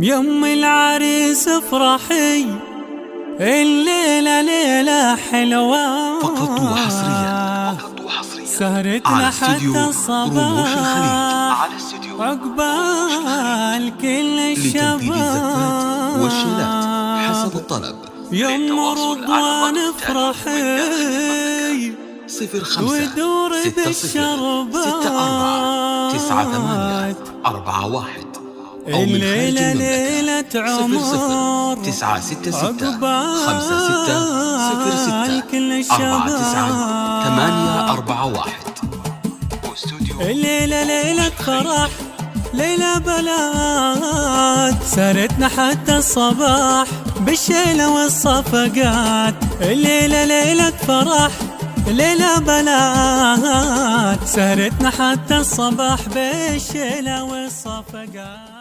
يم العريس افرحي، الليلة ليلة حلوة فقط وحصريا سهرتنا حتى الصباح على استوديو عقبال كل لتنفيذ الزفات والشيلات الشباب. حسب الطلب. يم رضوان افرحي 05 ودور 60 بالشربات 64 91 أو من خارج الليلة المملكة ليلة عمر 966 عقبال 56 كل 06 الشباب. 49 841. الليلة ليلة فرح، ليلة بلاد، سهرتنا حتى الصباح بالشيلة والصفقات. الليلة ليلة فرح، ليلة بلاد، سهرتنا حتى الصباح بالشيلة والصفقات.